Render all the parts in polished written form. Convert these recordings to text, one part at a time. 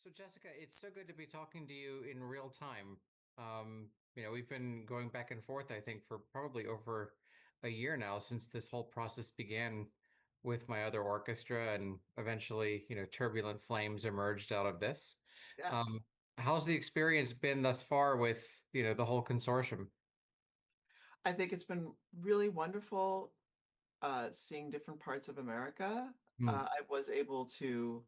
So, Jessica, it's so good to be talking to you in real time. We've been going back and forth, I think, for probably over a year now since this whole process began with my other orchestra, and eventually, Turbulent Flames emerged out of this. Yes. Um, how's the experience been thus far with, the whole consortium? I think it's been really wonderful seeing different parts of America. Hmm, I was able to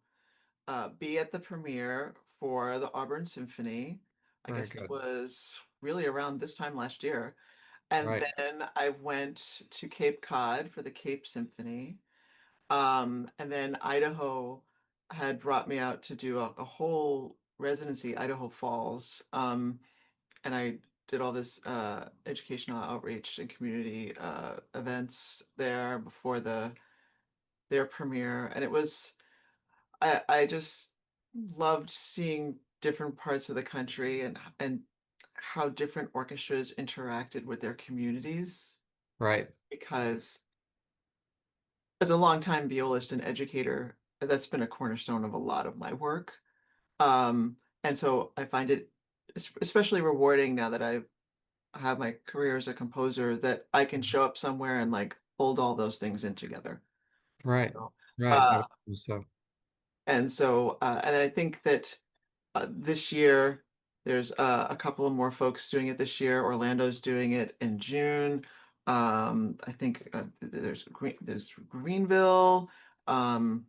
be at the premiere for the Auburn Symphony. I very guess that good. was really around this time last year. And Right. then I went to Cape Cod for the Cape Symphony. And then Idaho had brought me out to do a whole residency, Idaho Falls. And I did all this educational outreach and community events there before their premiere, and I just loved seeing different parts of the country and how different orchestras interacted with their communities Right. because as a longtime violist and educator, that's been a cornerstone of a lot of my work. And so I find it especially rewarding now that I have my career as a composer that I can show up somewhere and like hold all those things in together. Right. So, Right. uh, So, and I think that this year there's a couple of more folks doing it this year. Orlando's doing it in June. I think there's Greenville. Um,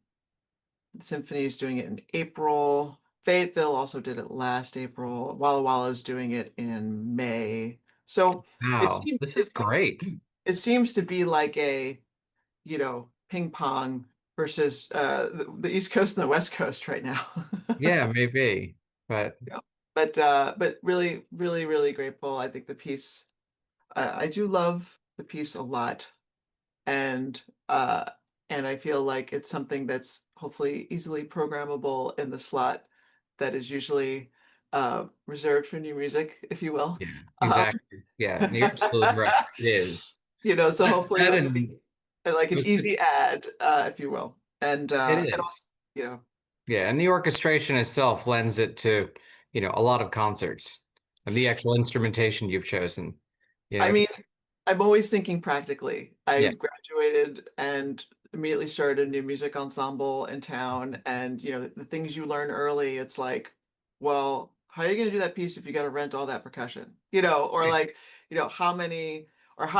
the Symphony's doing it in April. Fayetteville also did it last April. Walla Walla's doing it in May. So it wow, seems this it is seems great. it seems to be like a, ping pong versus the East Coast and the West Coast right now. Yeah, maybe. But Yeah. But really, really, really grateful. I think the piece I do love the piece a lot. And uh and I feel like it's something that's hopefully easily programmable in the slot that is usually reserved for new music, if you will. yeah, Um, exactly. Yeah, you're absolutely right. It is. so hopefully That it'll and be like an it easy ad, if you will. And is. also, you know, Yeah, and the orchestration itself lends it to, a lot of concerts. And the actual instrumentation you've chosen. I It mean, could, I'm always thinking practically. I yeah, graduated and immediately started a new music ensemble in town. And, the things you learn early, it's like, well, how are you going to do that piece if you got to rent all that percussion? Or like, how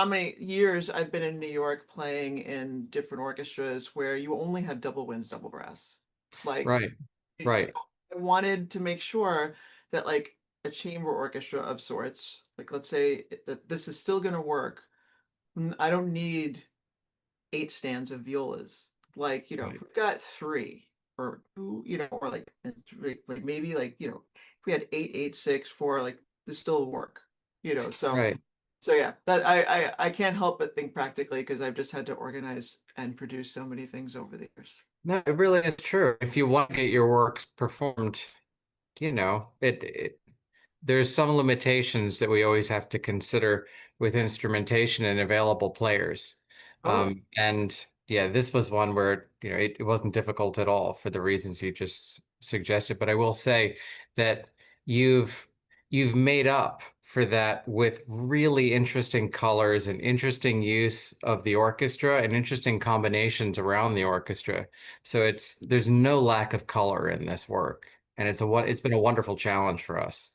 many years I've been in New York playing in different orchestras where you only have double winds, double brass. Like, right, so right. I wanted to make sure that like a chamber orchestra of sorts, like let's say that this is still going to work. I don't need eight stands of violas. Like, if Right, we've got three or two, or like, like maybe like, if we had eight, eight, six, four, like this still work, so right. yeah, that I can't help but think practically because I've just had to organize and produce so many things over the years. No, it really is true. If you want to get your works performed, it there's some limitations that we always have to consider with instrumentation and available players. Totally. And yeah, this was one where, it wasn't difficult at all for the reasons you just suggested. But I will say that you've you've made up for that with really interesting colors and interesting use of the orchestra and interesting combinations around the orchestra. So there's no lack of color in this work. And it's been a wonderful challenge for us.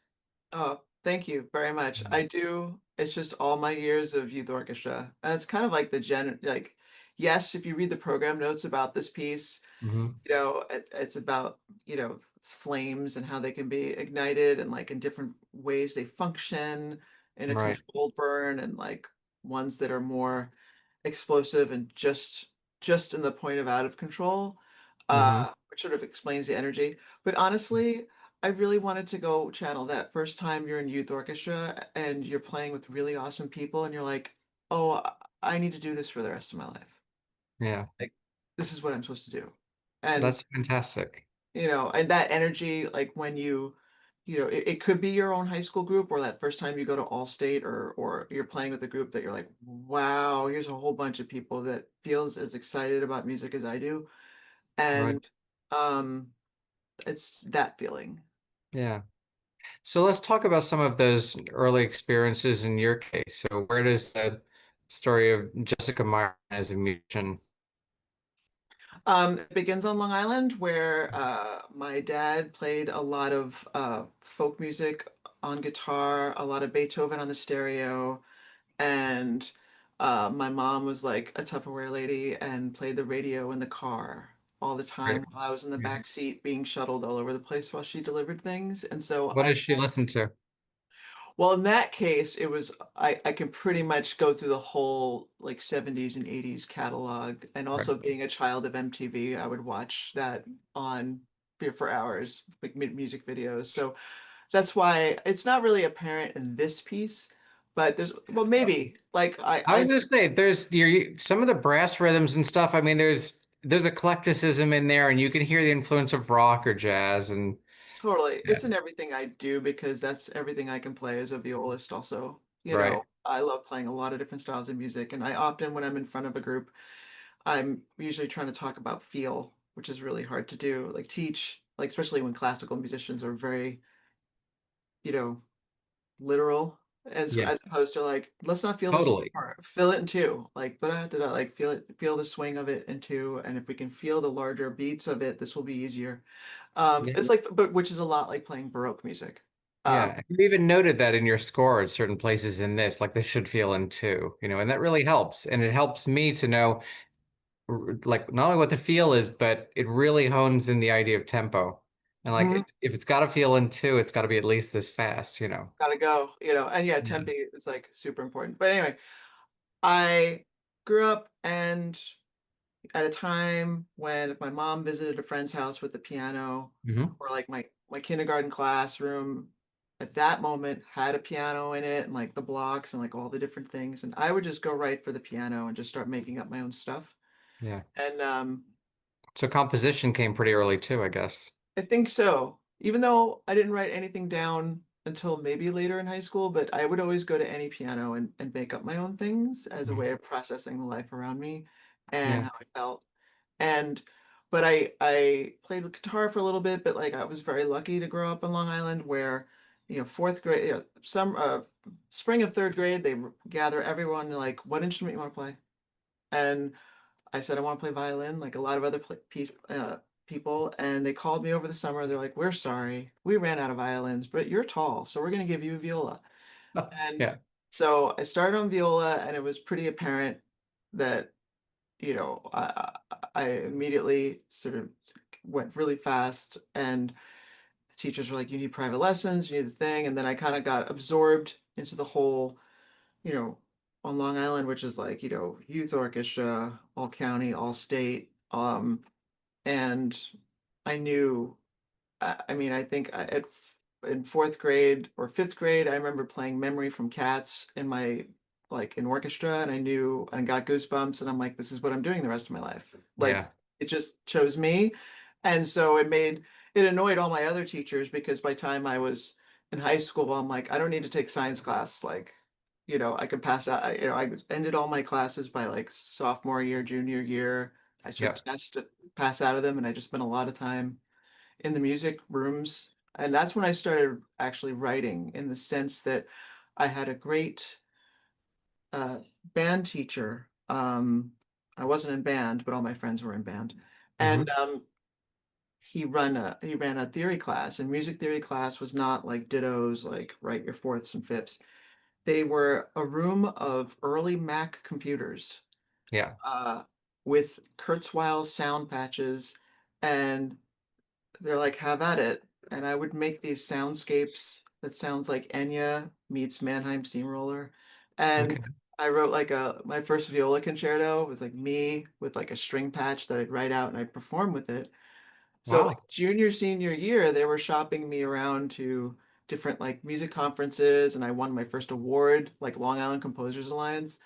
Oh, thank you very much. I do. It's just all my years of youth orchestra. And it's kind of like yes, if you read the program notes about this piece, Hmm. it's about, it's flames and how they can be ignited and like in different ways they function in a Right. controlled burn and like ones that are more explosive and just in the point of out of control, Hmm. which sort of explains the energy. But honestly, I really wanted to go channel that first time you're in youth orchestra and you're playing with really awesome people and you're like, oh, I need to do this for the rest of my life. Yeah. Like, this is what I'm supposed to do. And, That's fantastic. and that energy, like when it could be your own high school group or that first time you go to All-State or you're playing with a group that you're like, wow, here's a whole bunch of people that feels as excited about music as I do. Right. And um It's that feeling. Yeah. So let's talk about some of those early experiences in your case. So where does the story of Jessica Meyer as a musician? It begins on Long Island, where my dad played a lot of folk music on guitar, a lot of Beethoven on the stereo, and my mom was like a Tupperware lady and played the radio in the car all the Right. time while I was in the Yeah. back seat being shuttled all over the place while she delivered things. And so What does she listen to? well, in that case, it was I can pretty much go through the whole like 70s and 80s catalog. And Right. also being a child of MTV, I would watch that on for hours, like music videos. So that's why it's not really apparent in this piece, but there's well maybe like I was gonna say there's some of the brass rhythms and stuff. I mean, there's eclecticism in there, and you can hear the influence of rock or jazz, and totally. yeah, It's in everything I do because that's everything I can play as a violist also. right. I love playing a lot of different styles of music, and I often, when I'm in front of a group, I'm usually trying to talk about feel, which is really hard to do, like teach, like especially when classical musicians are very, you know, literal Yeah, as opposed to like, let's not feel this totally. part, feel it in two, like, like feel it, feel the swing of it in two, and if we can feel the larger beats of it, this will be easier. Yeah, It's like, but which is a lot like playing Baroque music. Um, yeah. You even noted that in your score at certain places in this, like they should feel in two, and that really helps. And it helps me to know, like, not only what the feel is, but it really hones in the idea of tempo. And like, mhm, if it's got to feel in two, it's got to be at least this fast. gotta go, and yeah, Yeah. tempi is like super important. But anyway, I grew up and at a time when if my mom visited a friend's house with the piano, Hmm. or like my kindergarten classroom at that moment had a piano in it and like the blocks and like all the different things, and I would just go right for the piano and just start making up my own stuff. Yeah. And So composition came pretty early too, I guess. I think so. Even though I didn't write anything down until maybe later in high school, but I would always go to any piano and make up my own things as a Mhm. way of processing the life around me and Yeah. how I felt. And but I played the guitar for a little bit, but like I was very lucky to grow up in Long Island where, fourth grade, some spring of third grade, they gather everyone like, what instrument you want to play? And I said I want to play violin, like a lot of other people, and they called me over the summer. They're like, "We're sorry, we ran out of violins, but you're tall, so we're going to give you a viola." And Yeah. so I started on viola, and it was pretty apparent that I immediately sort of went really fast, and the teachers were like, "You need private lessons, you need the thing," and then I kind of got absorbed into the whole you know, on Long Island, which is like, youth orchestra, all county, all state. And I knew, I mean, I think in fourth grade or fifth grade, I remember playing Memory from Cats in like in orchestra, and I knew and got goosebumps, and I'm like, this is what I'm doing the rest of my life. Like, Yeah. it just chose me. And so it annoyed all my other teachers because by the time I was in high school, I'm like, I don't need to take science class. Like, I could pass out. I ended all my classes by like sophomore year, junior year. I took Yeah. tests to pass out of them, and I just spent a lot of time in the music rooms. And that's when I started actually writing in the sense that I had a great uh, band teacher. I wasn't in band, but all my friends were in band. And Hmm. he ran a theory class, and music theory class was not like dittos, like write your fourths and fifths. They were a room of early Mac computers Yeah. uh, with Kurzweil sound patches, and they're like, have at it. And I would make these soundscapes that sounds like Enya meets Mannheim Steamroller. And Okay. I wrote like my first viola concerto was like me with like a string patch that I'd write out and I'd perform with it. So Wow. like junior, senior year, they were shopping me around to different like music conferences, and I won my first award, like Long Island Composers Alliance,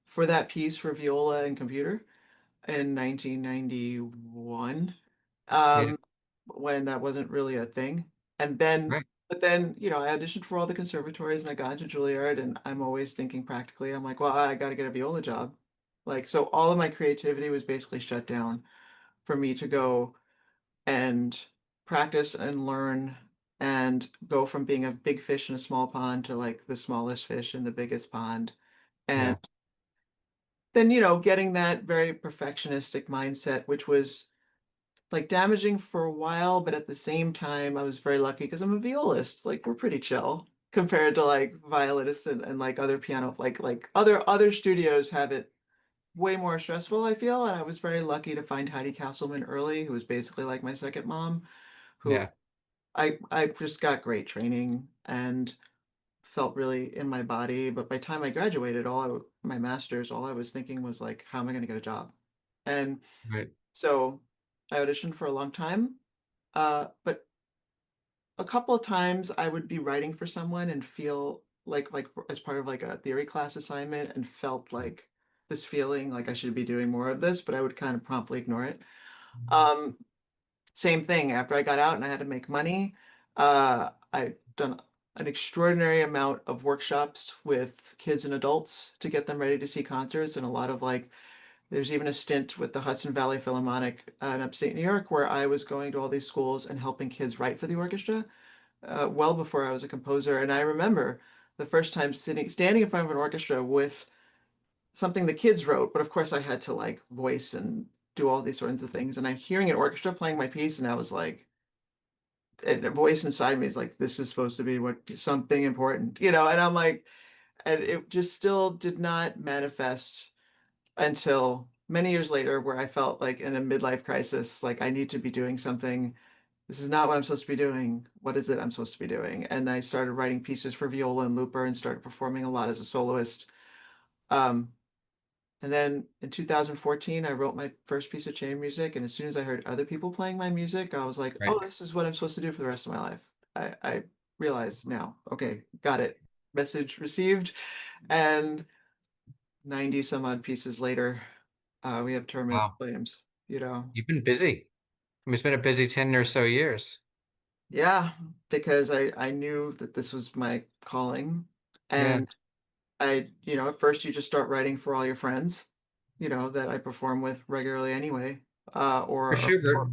for that piece for viola and computer in 1991, Yeah. um, when that wasn't really a thing. And then, Right. but then, I auditioned for all the conservatories and I got into Juilliard, and I'm always thinking practically. I'm like, well, I got to get a viola job. Like, so all of my creativity was basically shut down for me to go and practice and learn and go from being a big fish in a small pond to like the smallest fish in the biggest pond. And Yeah. then, getting that very perfectionistic mindset, which was like damaging for a while, but at the same time, I was very lucky because I'm a violist. Like we're pretty chill compared to like violinists and like other piano, like other studios have it way more stressful, I feel. And I was very lucky to find Heidi Castleman early, who was basically like my second mom, who Yeah. I just got great training and felt really in my body. But by the time I graduated, my master's, all I was thinking was like, how am I going to get a job? And Right. so I auditioned for a long time. But a couple of times I would be writing for someone and feel like as part of like a theory class assignment and felt like this feeling like I should be doing more of this, but I would kind of promptly ignore it. Um, Same thing after I got out and I had to make money. I've done an extraordinary amount of workshops with kids and adults to get them ready to see concerts, and a lot of like there's even a stint with the Hudson Valley Philharmonic in upstate New York where I was going to all these schools and helping kids write for the orchestra well before I was a composer. And I remember the first time standing in front of an orchestra with something the kids wrote, but of course I had to like voice and do all these sorts of things. And I'm hearing an orchestra playing my piece, and I was like, and a voice inside me is like, this is supposed to be what something important, and I'm like, and it just still did not manifest until many years later, where I felt like in a midlife crisis, like I need to be doing something. This is not what I'm supposed to be doing. What is it I'm supposed to be doing? And I started writing pieces for viola and looper and started performing a lot as a soloist. Um, and then in 2014, I wrote my first piece of chamber music. And as soon as I heard other people playing my music, I was like, Right. oh, this is what I'm supposed to do for the rest of my life. I realized now, okay, got it. Message received. And 90 some odd pieces later, we have Turbulent Wow. Flames, You've been busy. I mean, it's been a busy 10 or so years. Yeah, because I knew that this was my calling. Yeah. And at first you just start writing for all your friends, that I perform with regularly anyway. For Or Schubert.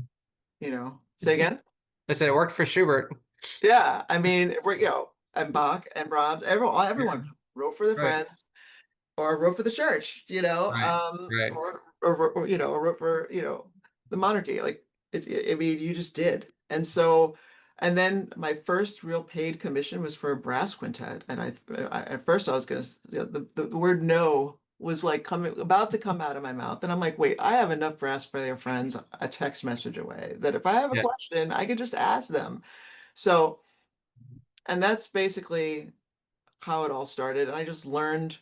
say again? I said it worked for Schubert. Yeah, I mean, and Bach and Brahms, Yeah. everyone wrote for the Right. friends or wrote for the church, Right. Right. or wrote for, the monarchy. Like I mean, you just did. And so, and then my first real paid commission was for a brass quintet. And at first I was gonna, the word no was like about to come out of my mouth. And I'm like, wait, I have enough brass player friends a text message away that if I have a Yeah. question, I could just ask them. So, and that's basically how it all started. And I just learned,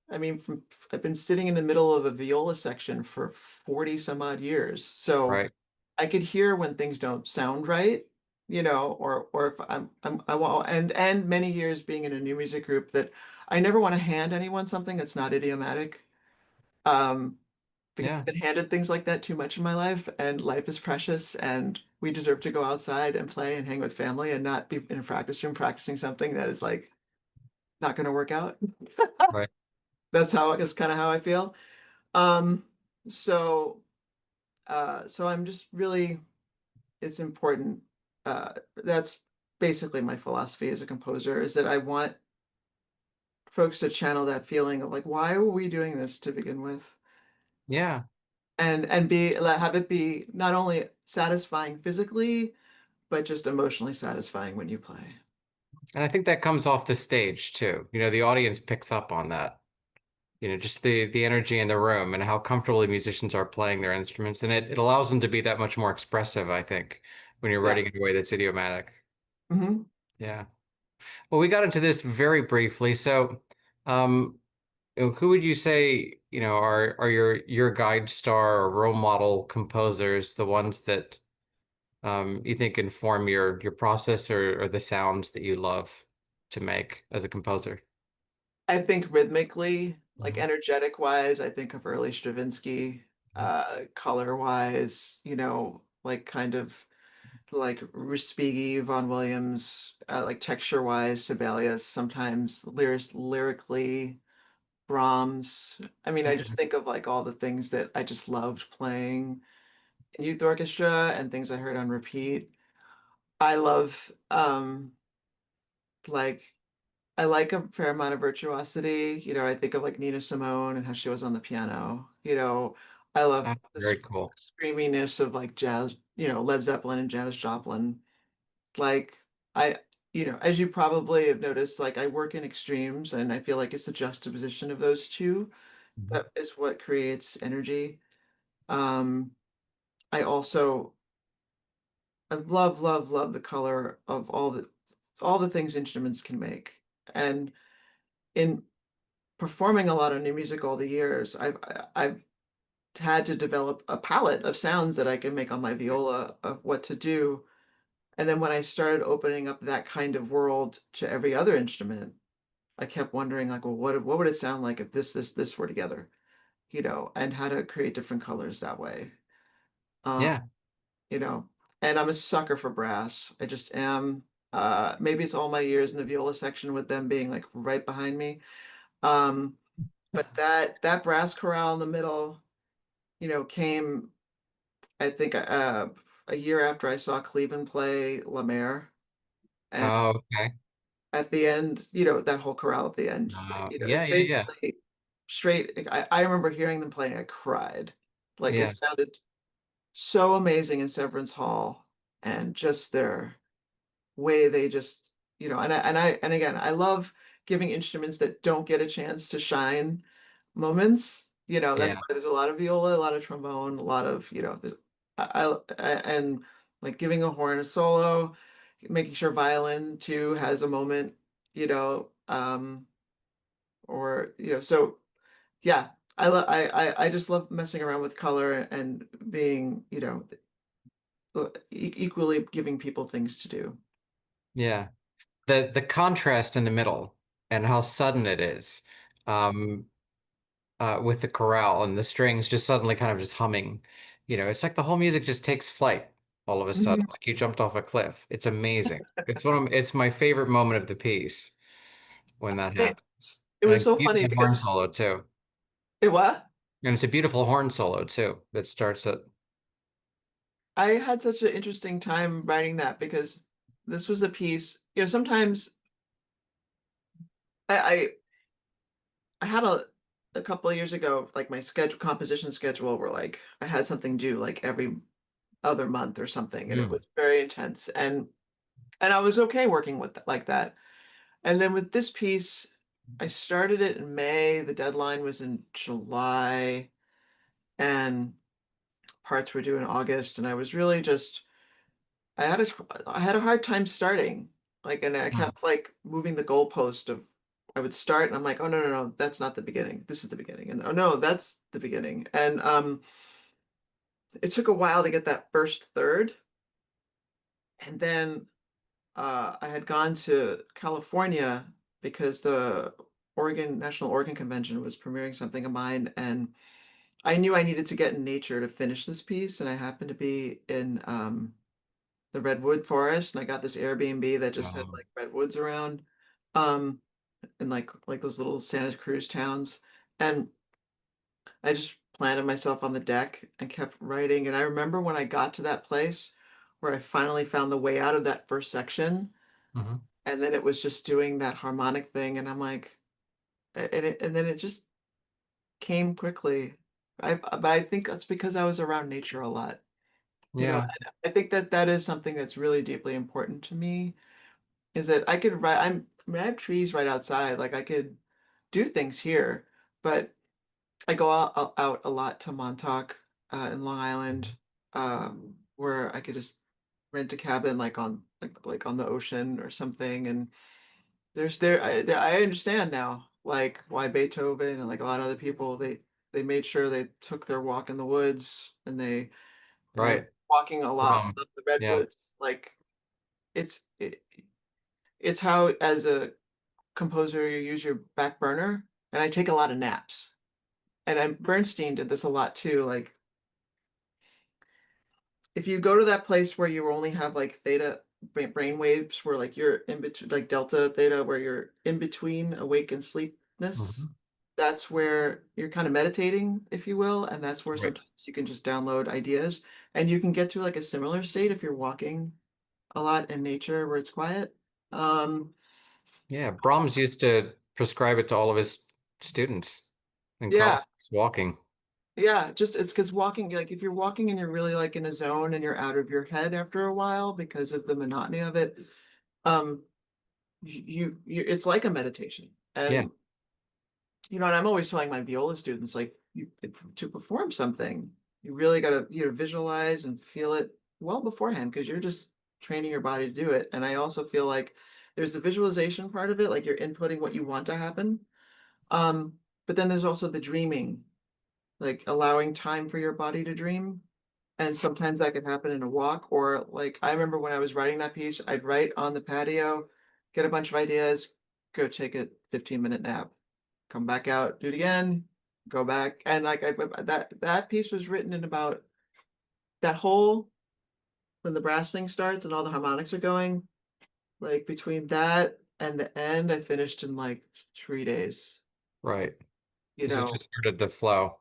I mean, I've been sitting in the middle of a viola section for 40 some odd years. So Right. I could hear when things don't sound right, or if I want, and many years being in a new music group that I never want to hand anyone something that's not idiomatic. Um, because Yeah. I've been handed things like that too much in my life, and life is precious, and we deserve to go outside and play and hang with family and not be in a practice room practicing something that is like not going to work out. Right. That's kind of how I feel. Um, so so I'm just really it's important. That's basically my philosophy as a composer is that I want folks to channel that feeling of like, why were we doing this to begin with? Yeah. And have it be not only satisfying physically, but just emotionally satisfying when you play. And I think that comes off the stage too. The audience picks up on that. Just the energy in the room and how comfortably musicians are playing their instruments. And it allows them to be that much more expressive, I think, when you're Yeah. writing in a way that's idiomatic. Hmm. Yeah. Well, we got into this very briefly. So, um, who would you say, are your guide star or role model composers, the ones that you think inform your process or the sounds that you love to make as a composer? I think rhythmically, like Mhm. energetic wise, I think of early Stravinsky, color wise, like kind of like Respighi, Vaughan Williams, like texture wise, Sibelius, sometimes lyrically, Brahms. I mean, I just Okay. think of like all the things that I just loved playing in youth orchestra and things I heard on repeat. I love like I like a fair amount of virtuosity. You know, I think of like Nina Simone and how she was on the piano. You know, I love Ah, the very cool. screaminess of like jazz, you know, Led Zeppelin and Janis Joplin. Like I, you know, as you probably have noticed, like I work in extremes and I feel like it's a juxtaposition of those two Mhm. that is what creates energy. Um, I also I love, love, love the color of all the things instruments can make. And in performing a lot of new music all the years, I've had to develop a palette of sounds that I can make on my viola of what to do. And then when I started opening up that kind of world to every other instrument, I kept wondering like, well, what would it sound like if this were together, you know, and how to create different colors that way. Um, Yeah. you know, and I'm a sucker for brass. I just am. Maybe it's all my years in the viola section with them being like right behind me. Um, but that brass chorale in the middle, you know, came I think a year after I saw Cleveland play La Mer, and Oh, okay. at the end, you know, that whole chorale at the end, you know, it's Yeah, yeah, yeah. basically straight. I remember hearing them playing, I cried. Like it Yeah. sounded so amazing in Severance Hall, and just their way they just, you know, and again, I love giving instruments that don't get a chance to shine moments. You know, that's Yeah. why there's a lot of viola, a lot of trombone, a lot of, you know, and like giving a horn a solo, making sure violin too has a moment, you know, or you know, so yeah, I just love messing around with color and being, you know, equally giving people things to do. Yeah. The contrast in the middle and how sudden it is. Um, with the chorale and the strings just suddenly kind of just humming. It's like the whole music just takes flight all of a sudden, Mhm. like you jumped off a cliff. It's amazing. It's my favorite moment of the piece when that It, happens. it And was it's a so funny beautiful horn because solo too. it what? And it's a beautiful horn solo too that starts it. I had such an interesting time writing that because this was a piece, you know, sometimes I I had a couple of years ago, like my schedule composition schedule where like I had something due like every other month or something, and it Mm. was very intense. And I was okay working with like that. And then with this piece, I started it in May, the deadline was in July, and parts were due in August, and I was really just I had a hard time starting. Like, and I Mm. kept like moving the goalpost of I would start and I'm like, oh no, no, no, that's not the beginning. This is the beginning. And oh no, that's the beginning. And it took a while to get that first third. And then I had gone to California because the National Organ Convention was premiering something of mine, and I knew I needed to get in nature to finish this piece, and I happened to be in the redwood forest, and I got this Airbnb that just had Oh. like redwoods around, um, and like those little Santa Cruz towns. And I just planted myself on the deck and kept writing. And I remember when I got to that place where I finally found the way out of that first section, Mhm. and then it was just doing that harmonic thing, and I'm like, and then it just came quickly. But I think that's because I was around nature a lot. You know, Yeah. and I think that that is something that's really deeply important to me is that I could write, I mean, I have trees right outside. Like I could do things here, but I go out a lot to Montauk, in Long Island, where I could just rent a cabin like on like on the ocean or something. And I understand now, like why Beethoven and like a lot of other people, they made sure they took their walk in the woods and they were Right. walking a lot Um, of the yeah. redwoods. Like it's it, it's how as a composer you use your back burner, and I take a lot of naps. And Bernstein did this a lot too. Like if you go to that place where you only have like theta brain waves, where like you're in between, like delta theta, where you're in between awake and sleepness, Mhm. that's where you're kind of meditating, if you will, and that's where Right. sometimes you can just download ideas, and you can get to like a similar state if you're walking a lot in nature where it's quiet. Um, Yeah, Brahms used to prescribe it to all of his students in college, yeah, walking. yeah, just it's because walking, like if you're walking and you're really like in a zone and you're out of your head after a while because of the monotony of it, um, it's like a meditation. Yeah, And and I'm always telling my viola students, like, to perform something, you really got to, visualize and feel it well beforehand because you're just training your body to do it. And I also feel like there's the visualization part of it, like you're inputting what you want to happen. Um, but then there's also the dreaming, like allowing time for your body to dream. And sometimes that could happen in a walk, or like I remember when I was writing that piece, I'd write on the patio, get a bunch of ideas, go take a 15-minute nap, come back out, do it again, go back. And like that piece was written in about that whole when the brass thing starts and all the harmonics are going, like between that and the end, I finished in like 3 days, right. you Because it know, just started to flow.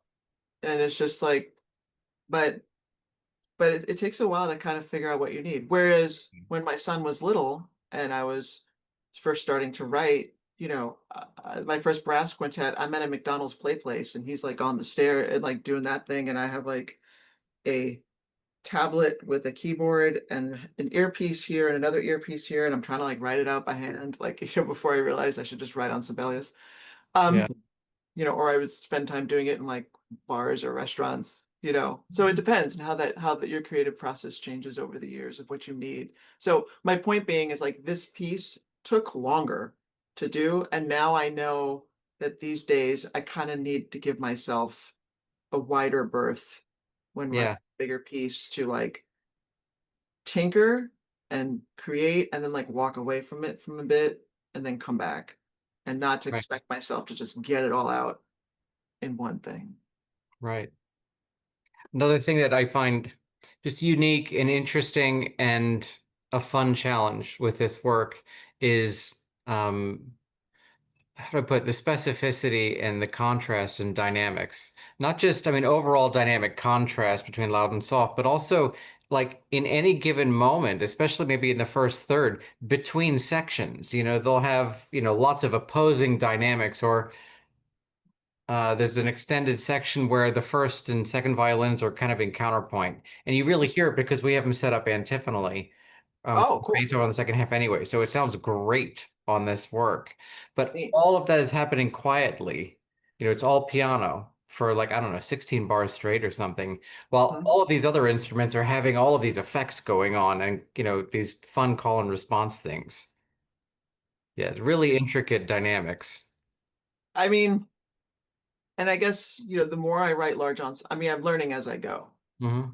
and it's just like, but it takes a while to kind of figure out what you need. Whereas when my son was little and I was first starting to write, my first brass quintet, I'm at a McDonald's play place and he's like on the stair and like doing that thing. And I have like a tablet with a keyboard and an earpiece here and another earpiece here. And I'm trying to like write it out by hand, like, before I realized I should just write on Sibelius. Yeah, Um, or I would spend time doing it in like bars or restaurants. So it depends on how that your creative process changes over the years of what you need. So my point being is like this piece took longer to do, and now I know that these days I kind of need to give myself a wider berth when writing yeah, a bigger piece to like tinker and create and then like walk away from it from a bit and then come back and not to right, expect myself to just get it all out in one thing. right. Another thing that I find just unique and interesting and a fun challenge with this work is how do I put the specificity and the contrast and dynamics? Not just, I mean, overall dynamic contrast between loud and soft, but also like in any given moment, especially maybe in the first third, between sections, they'll have, lots of opposing dynamics or there's an extended section where the first and second violins are kind of in counterpoint, and you really hear it because we have them set up antiphonally. Oh, cool. Beethoven on the second half anyway, so it sounds great on this work. But Neat. all of that is happening quietly. It's all piano for like, I don't know, 16 bars straight or something, while Mhm. all of these other instruments are having all of these effects going on and, these fun call and response things. Yeah, it's really intricate dynamics. I mean, and I guess, the more I write large ensembles, I mean, I'm learning as I go. Hmm.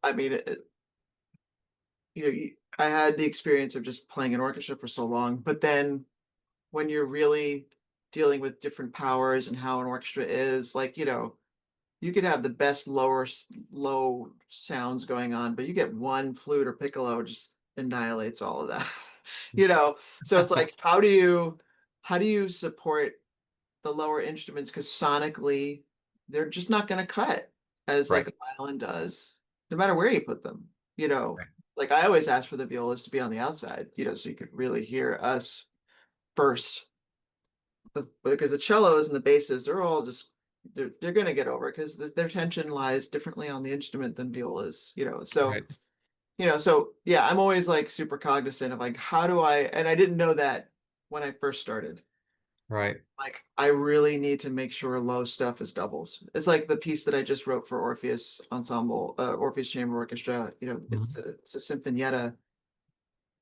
I mean, I had the experience of just playing an orchestra for so long, but then when you're really dealing with different powers and how an orchestra is, like, you could have the best low sounds going on, but you get one flute or piccolo just annihilates all of that. So it's like how do you support the lower instruments because sonically they're just not going to cut as like Right. a violin does, no matter where you put them. You know, Right. like I always ask for the violas to be on the outside, so you could really hear us first. Because the cellos and the basses, they're all just they're going to get over because their tension lies differently on the instrument than violas. Right. So yeah, I'm always like super cognizant of like how do I, and I didn't know that when I first started. Right. Like I really need to make sure low stuff is doubles. It's like the piece that I just wrote for Orpheus Ensemble, Orpheus Chamber Orchestra. It's Mhm. a sinfonietta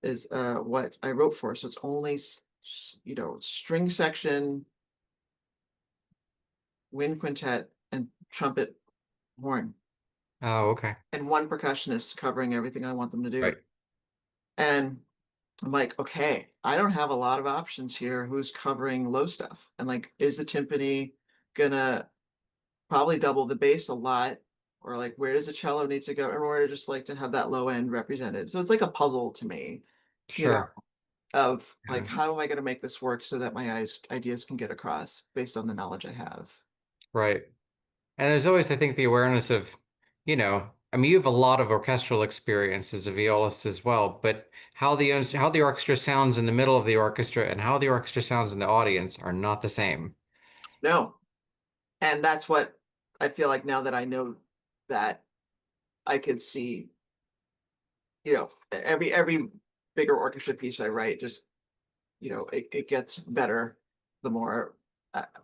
is what I wrote for. So it's only string section, wind quintet, and trumpet horn, Oh, okay. and one percussionist covering everything I want them to Right. do. And I'm like, okay, I don't have a lot of options here. Who's covering low stuff? And like, is the timpani gonna probably double the bass a lot, or like where does the cello need to go in order just like to have that low end represented? So it's like a puzzle to me, you know, Sure. of like Yeah. how am I going to make this work so that my ideas can get across based on the knowledge I have. Right. And there's always, I think, the awareness of, you know, I mean, you have a lot of orchestral experience as a violist as well, but how the orchestra sounds in the middle of the orchestra and how the orchestra sounds in the audience are not the same. No. And that's what I feel like now that I know that I could see, every bigger orchestra piece I write, just, it gets better the more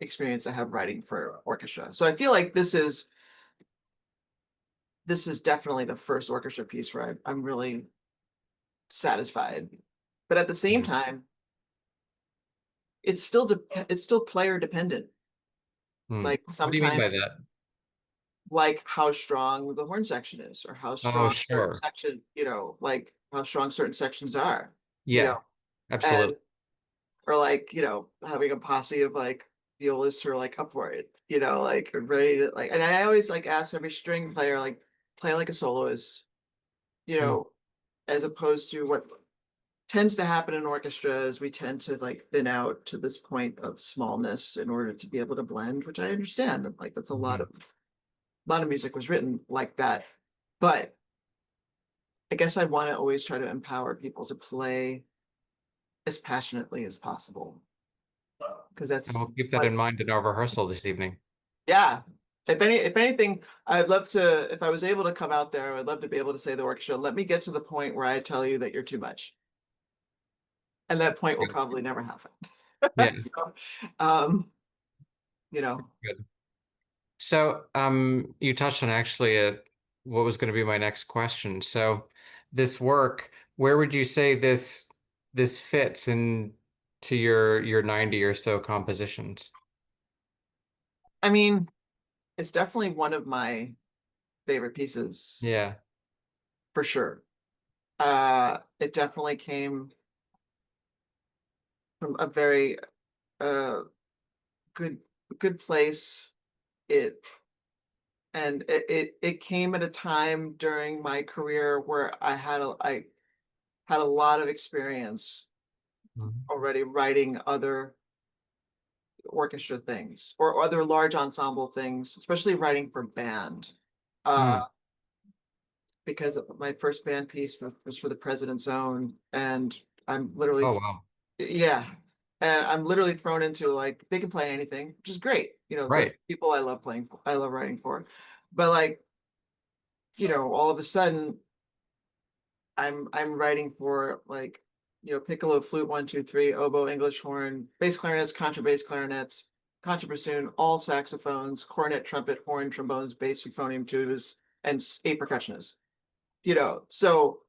experience I have writing for orchestra. So I feel like this is definitely the first orchestra piece where I'm really satisfied. But at the same Mhm. time, it's still player dependent. Hmm. Like What do you mean by sometimes, that? like how strong the horn section is, or how Oh, strong certain sure. section, like how strong certain sections are, you Yeah, know, absolutely. and or like, having a posse of like violists who are like up for it, like ready to like, and I always like ask every string player, like, play like a soloist, you Hmm. know, as opposed to what tends to happen in orchestras. We tend to like thin out to this point of smallness in order to be able to blend, which I understand. And like that's Mhm. a lot of music was written like that. But I guess I want to always try to empower people to play as passionately as possible. Because And that's we'll keep that what in mind in our rehearsal this evening. yeah. If anything, I'd love to, if I was able to come out there, I'd love to be able to say to the orchestra, let me get to the point where I tell you that you're too much. And that point will Good. probably never happen. Yeah, So, um, you know, good. So, you touched on actually what was going to be my next question. So, this work, where would you say this fits in to your 90 or so compositions? I mean, it's definitely one of my favorite pieces Yeah. for sure. It definitely came from a very uh good good place. It it came at a time during my career where I had a lot of experience Mhm. already writing other orchestra things or other large ensemble things, especially writing for band. Uh, Mm. because my first band piece was for the President's Own, and I'm literally, Oh, wow. yeah, and I'm literally thrown into like they can play anything, which is great. The Right. people I love playing for, I love writing for, but like, all of a sudden I'm writing for like, piccolo, flute, one, two, three, oboe, English horn, bass clarinets, contrabass clarinets, contrabassoon, all saxophones, cornet, trumpet, horn, trombones, bass, euphonium, tubas, and eight percussionists. So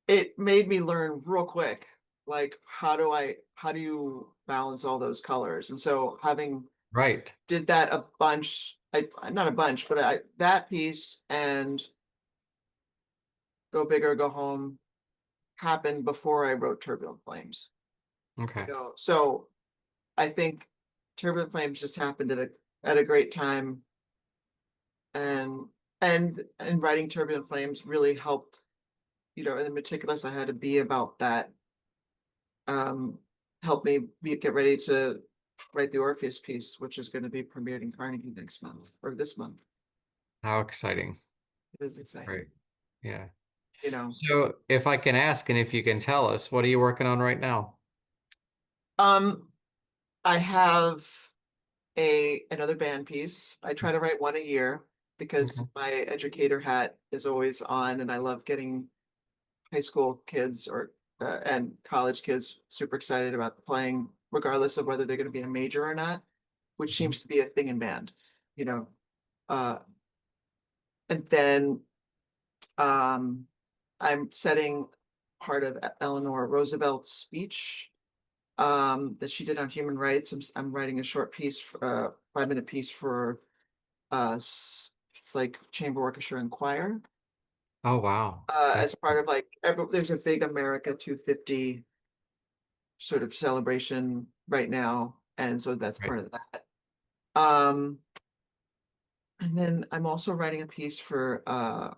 it made me learn real quick, like how do you balance all those colors? And so having Right. did that a bunch, not a bunch, but that piece and Go Big or Go Home happened before I wrote Turbulent Flames. Okay. So I think Turbulent Flames just happened at a great time, and and writing Turbulent Flames really helped. In the meticulous I had to be about that, um, helped me get ready to write the Orpheus piece, which is going to be premiered in Carnegie next month or this month. How exciting. It is exciting, Right. Yeah. you know. So, if I can ask and if you can tell us, what are you working on right now? Um, I have a another band piece. I try to write one a year because Okay. my educator hat is always on, and I love getting high school kids or and college kids super excited about playing, regardless of whether they're going to be a major or not, which Mhm. seems to be a thing in band, you know. Uh, and then um, I'm setting part of Eleanor Roosevelt's speech that she did on human rights. I'm writing a short piece, 5-minute piece for it's like chamber orchestra and choir. Oh, wow. As That's part of like there's a big America 250 sort of celebration right now, and so that's right. part of that. Um, and then I'm also writing a piece for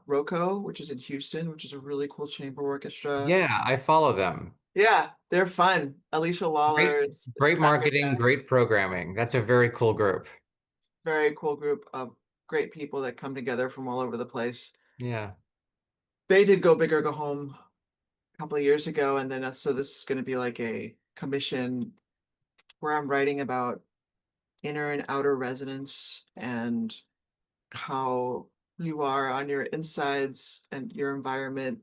Roco, which is in Houston, which is a really cool chamber orchestra. Yeah, I follow them. Yeah, they're fun. Alicia Lawler Great, is great cracking marketing, back. great programming. That's a very cool group. Very cool group of great people that come together from all over the place. Yeah. They did Go Big or Go Home a couple of years ago, and then so this is going to be like a commission where I'm writing about inner and outer resonance and how you are on your insides and your environment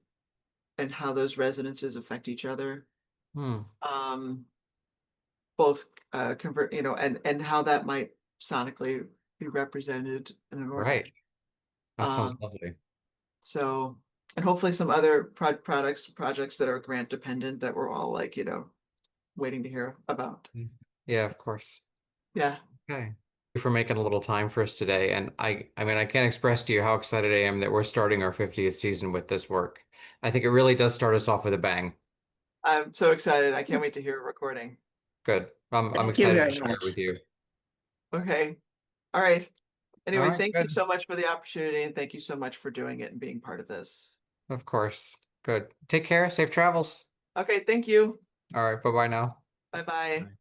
and how those resonances affect each other. Hmm. Um, both convert, and how that might sonically be represented in an organ. Right. That sounds Um, lovely. so, and hopefully some other projects that are grant dependent that we're all like, waiting to hear about. Mm. Yeah, of course. Yeah. Okay. Thank you for making a little time for us today. And I mean, I can't express to you how excited I am that we're starting our 50th season with this work. I think it really does start us off with a bang. I'm so excited. I can't wait to hear a recording. Good. I'm Thank you excited to very share it with much. you. Okay. All right. All Anyway, right, thank you good. so much for the opportunity and thank you so much for doing it and being part of this. Of course. Good. Take care. Safe travels. Okay, thank you. All right. Bye-bye now. Bye bye.